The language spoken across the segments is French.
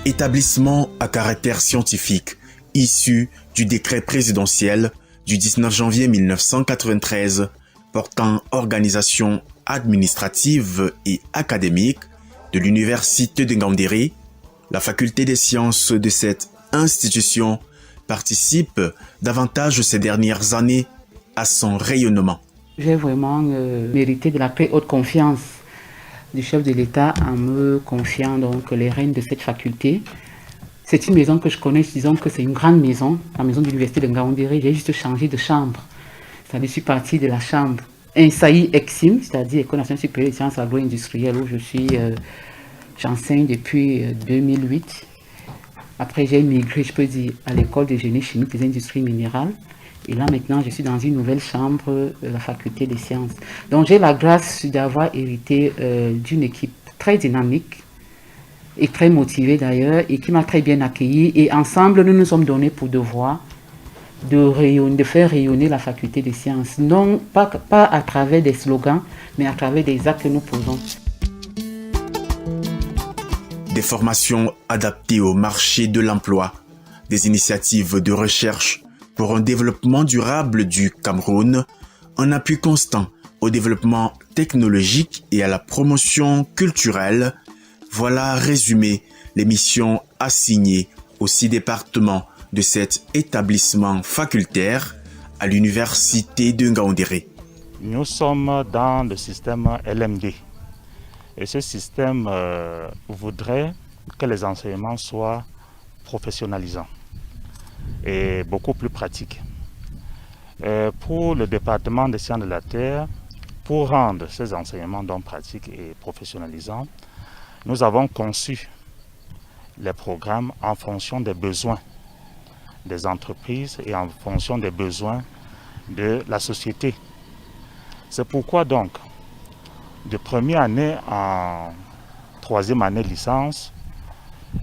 Établissement à caractère scientifique, issu du décret présidentiel du 19 janvier 1993 portant organisation administrative et académique de l'Université de Ngaoundéré, la faculté des sciences de cette institution participe davantage ces dernières années à son rayonnement. J'ai vraiment mérité de la très haute confiance du chef de l'État en me confiant donc les rênes de cette faculté. C'est une maison que je connais, disons que c'est une grande maison, la maison de l'Université de Ngaoundéré. J'ai juste changé de chambre. C'est-à-dire, je suis partie de la chambre INSAI EXIM, c'est-à-dire École nationale supérieure des sciences agro-industrielles, où j'enseigne depuis 2008. Après, j'ai migré, je peux dire, à l'école de génie chimique des industries minérales. Et là, maintenant, je suis dans une nouvelle chambre de la faculté des sciences. Donc, j'ai la grâce d'avoir hérité d'une équipe très dynamique et très motivée d'ailleurs, et qui m'a très bien accueilli. Et ensemble, nous nous sommes donnés pour devoir de faire rayonner la faculté des sciences. Non pas à travers des slogans, mais à travers des actes que nous posons. Des formations adaptées au marché de l'emploi, des initiatives de recherche pour un développement durable du Cameroun, un appui constant au développement technologique et à la promotion culturelle. Voilà résumé les missions assignées aux 6 départements de cet établissement facultaire à l'Université de Ngaoundéré. Nous sommes dans le système LMD. Et ce système voudrait que les enseignements soient professionnalisants et beaucoup plus pratiques. Pour le département des sciences de la Terre, pour rendre ces enseignements donc pratiques et professionnalisants, nous avons conçu les programmes en fonction des besoins des entreprises et en fonction des besoins de la société. C'est pourquoi donc, de première année en 3e année licence,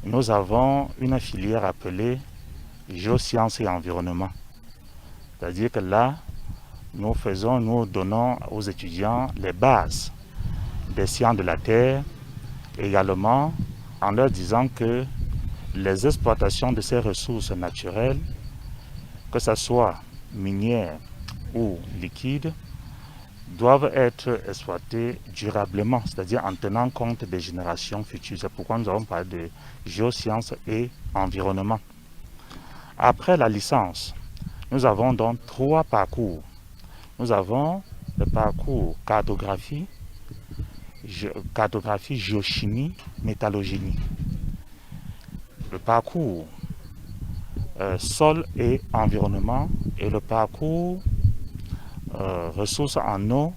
nous avons une filière appelée Géosciences et Environnement. C'est-à-dire que là, nous donnons aux étudiants les bases des sciences de la Terre, également en leur disant que les exploitations de ces ressources naturelles, que ce soit minières ou liquides, doivent être exploitées durablement, c'est-à-dire en tenant compte des générations futures. C'est pourquoi nous avons parlé de géosciences et environnement. Après la licence, nous avons donc 3 parcours. Nous avons le parcours cartographie, géochimie, métallogénie. Le parcours sol et environnement et le parcours ressources en eau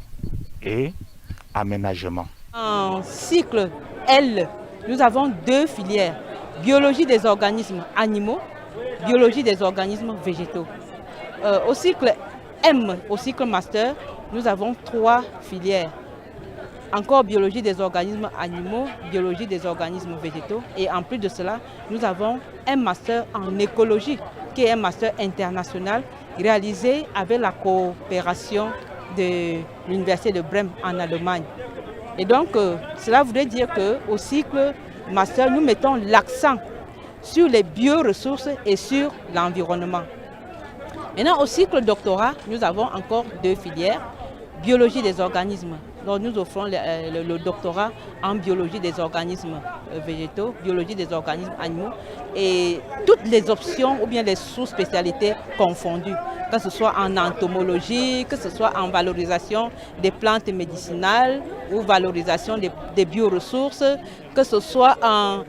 et aménagement. En cycle L, nous avons 2 filières, biologie des organismes animaux, biologie des organismes végétaux. Au cycle M, au cycle master, nous avons 3 filières. Encore biologie des organismes animaux, biologie des organismes végétaux. Et en plus de cela, nous avons un master en écologie, qui est un master international réalisé avec la coopération de l'Université de Brême en Allemagne. Et donc, cela voudrait dire qu'au cycle master, nous mettons l'accent sur les bioressources et sur l'environnement. Maintenant, au cycle doctorat, nous avons encore 2 filières, biologie des organismes. Donc nous offrons le doctorat en biologie des organismes végétaux, biologie des organismes animaux et toutes les options ou bien les sous-spécialités confondues, que ce soit en entomologie, que ce soit en valorisation des plantes médicinales ou valorisation des bioressources, que ce soit en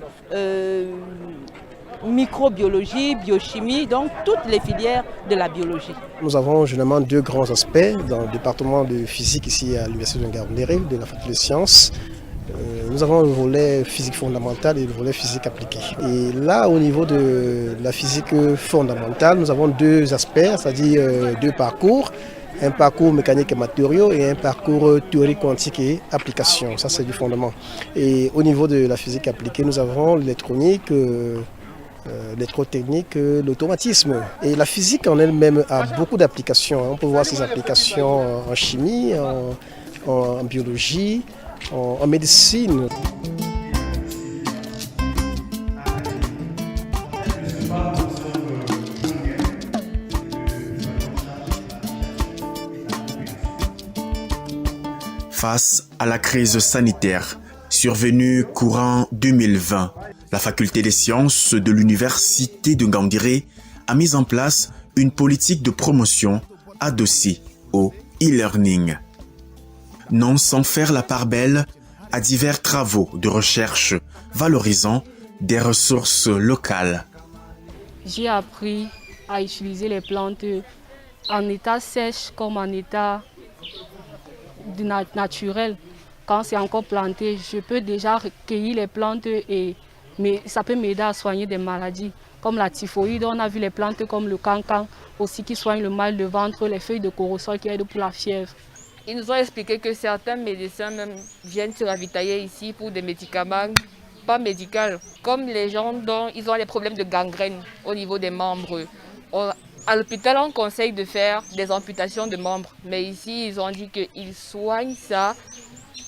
microbiologie, biochimie, donc toutes les filières de la biologie. Nous avons généralement 2 grands aspects dans le département de physique ici à l'Université de Ngaoundéré, de la faculté des sciences. Nous avons le volet physique fondamentale et le volet physique appliquée. Et là, au niveau de la physique fondamentale, nous avons 2 aspects, c'est-à-dire 2 parcours. Un parcours mécanique et matériaux et un parcours théorie quantique et application. Ça, c'est du fondament. Et au niveau de la physique appliquée, nous avons l'électronique, l'électrotechnique, l'automatisme. Et la physique en elle-même a beaucoup d'applications. On peut voir ces applications en chimie, en biologie, en médecine. face à la crise sanitaire survenue courant 2020. La faculté des sciences de l'université de Ngaoundéré a mis en place une politique de promotion adossée au e-learning. Non sans faire la part belle à divers travaux de recherche valorisant des ressources locales. J'ai appris à utiliser les plantes en état sèche comme en état naturel. Quand c'est encore planté, je peux déjà cueillir les plantes mais ça peut m'aider à soigner des maladies comme la typhoïde. On a vu les plantes comme le cancan aussi qui soignent le mal de ventre, les feuilles de corosol qui aident pour la fièvre. Ils nous ont expliqué que certains médecins même viennent se ravitailler ici pour des médicaments pas médicaux, comme les gens dont ils ont des problèmes de gangrène au niveau des membres. À l'hôpital, on conseille de faire des amputations de membres, mais ici, ils ont dit qu'ils soignent ça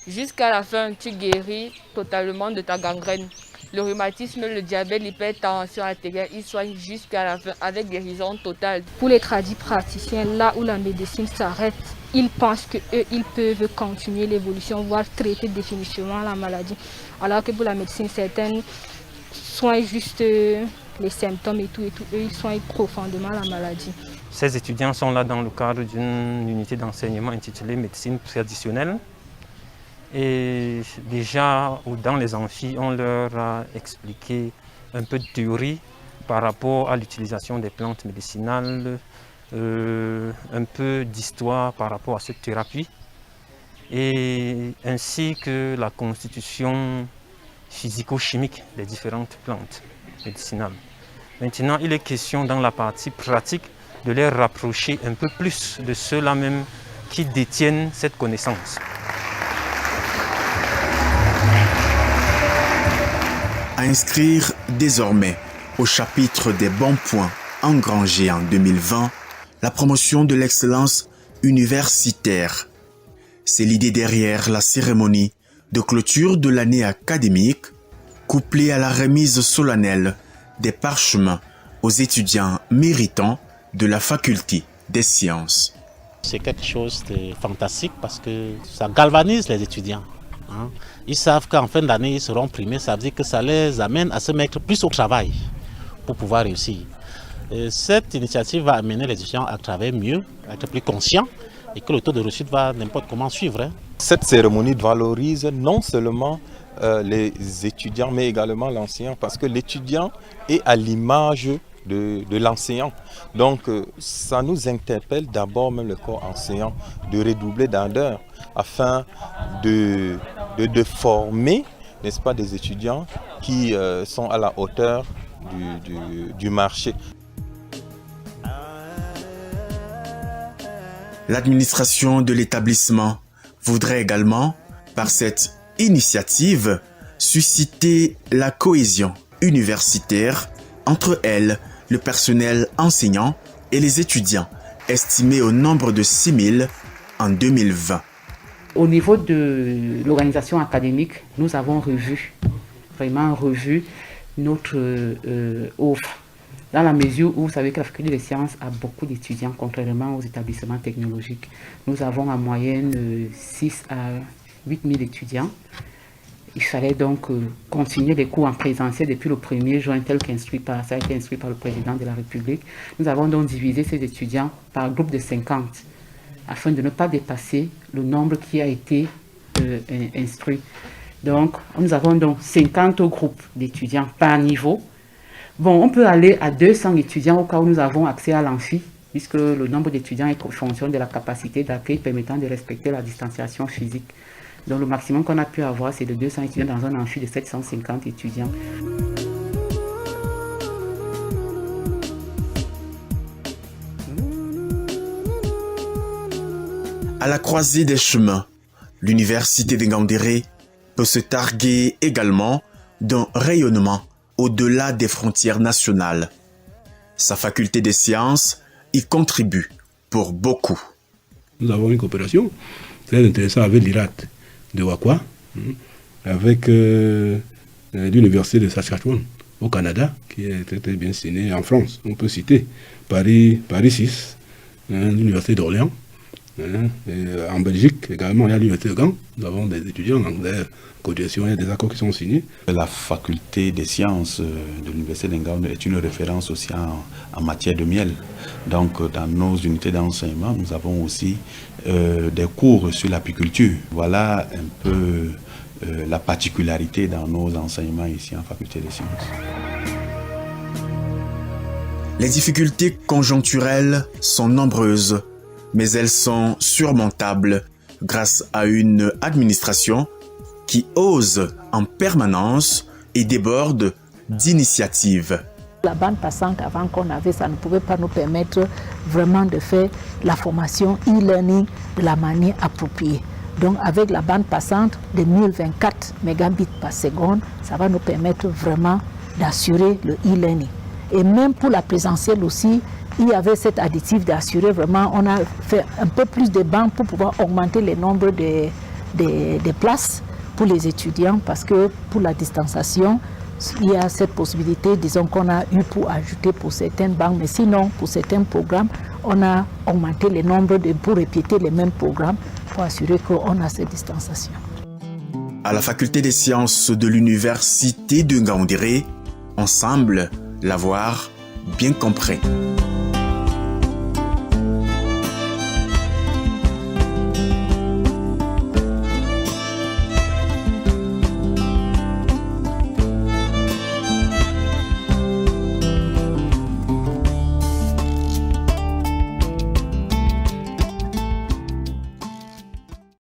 jusqu'à la fin. Tu guéris totalement de ta gangrène. Le rhumatisme, le diabète, l'hypertension artérielle, ils soignent jusqu'à la fin avec guérison totale. Pour les tradis praticiens, là où la médecine s'arrête, ils pensent qu'ils peuvent continuer l'évolution, voire traiter définitivement la maladie. Alors que pour la médecine, certaines soignent juste les symptômes et tout, eux, ils soignent profondément la maladie. Ces étudiants sont là dans le cadre d'une unité d'enseignement intitulée médecine traditionnelle. Et déjà, dans les amphis, on leur a expliqué un peu de théorie par rapport à l'utilisation des plantes médicinales, un peu d'histoire par rapport à cette thérapie, et ainsi que la constitution physico-chimique des différentes plantes médicinales. Maintenant, il est question dans la partie pratique de les rapprocher un peu plus de ceux-là même qui détiennent cette connaissance. À inscrire désormais au chapitre des bons points engrangés en 2020, la promotion de l'excellence universitaire. C'est l'idée derrière la cérémonie de clôture de l'année académique, couplée à la remise solennelle des parchemins aux étudiants méritants de la faculté des sciences. C'est quelque chose de fantastique parce que ça galvanise les étudiants. Ils savent qu'en fin d'année, ils seront primés, ça veut dire que ça les amène à se mettre plus au travail pour pouvoir réussir. Et cette initiative va amener les étudiants à travailler mieux, à être plus conscients et que le taux de réussite va n'importe comment suivre. Cette cérémonie valorise non seulement les étudiants mais également l'enseignant parce que l'étudiant est à l'image de l'enseignant. Donc ça nous interpelle d'abord même le corps enseignant de redoubler d'ardeur afin de former, n'est-ce pas, des étudiants qui sont à la hauteur du marché. L'administration de l'établissement voudrait également, par cette initiative, susciter la cohésion universitaire entre elle, le personnel enseignant et les étudiants, estimés au nombre de 6 000 en 2020. Au niveau de l'organisation académique, nous avons vraiment revu notre offre. Dans la mesure où vous savez que la faculté des sciences a beaucoup d'étudiants, contrairement aux établissements technologiques. Nous avons en moyenne 6 à 8 000 étudiants. Il fallait donc continuer les cours en présentiel depuis le 1er juin, tel ça a été instruit par le président de la République. Nous avons donc divisé ces étudiants par groupe de 50, afin de ne pas dépasser le nombre qui a été instruit. Donc, nous avons donc 50 groupes d'étudiants par niveau. Bon, on peut aller à 200 étudiants au cas où nous avons accès à l'amphi, puisque le nombre d'étudiants est en fonction de la capacité d'accueil permettant de respecter la distanciation physique. Donc le maximum qu'on a pu avoir, c'est de 200 étudiants dans un amphi de 750 étudiants. À la croisée des chemins, l'université de Ngaoundéré peut se targuer également d'un rayonnement au-delà des frontières nationales. Sa faculté des sciences y contribue pour beaucoup. Nous avons une coopération très intéressante avec l'IRAT de Wakwa, avec l'université de Saskatchewan au Canada, qui est très, très bien signée en France. On peut citer Paris 6, l'université d'Orléans, Et en Belgique également, il y a l'université de Gand. Nous avons des étudiants dans des cogestions, il y a des accords qui sont signés. La faculté des sciences de l'université de Gand est une référence aussi en matière de miel. Donc dans nos unités d'enseignement, nous avons aussi des cours sur l'apiculture. Voilà un peu la particularité dans nos enseignements ici en faculté des sciences. Les difficultés conjoncturelles sont nombreuses, mais elles sont surmontables grâce à une administration qui ose en permanence et déborde d'initiatives. La bande passante avant qu'on avait, ça ne pouvait pas nous permettre vraiment de faire la formation e-learning de la manière appropriée. Donc avec la bande passante de 1024 mégabits par seconde, ça va nous permettre vraiment d'assurer le e-learning. Et même pour la présentielle aussi, il y avait cet additif d'assurer vraiment, on a fait un peu plus de bancs pour pouvoir augmenter le nombre de places pour les étudiants, parce que pour la distanciation, il y a cette possibilité, disons, qu'on a eu pour ajouter pour certaines banques, mais sinon, pour certains programmes, on a augmenté le nombre pour répéter les mêmes programmes pour assurer qu'on a cette distanciation. À la faculté des sciences de l'université de Ngaoundéré, on semble l'avoir bien compris.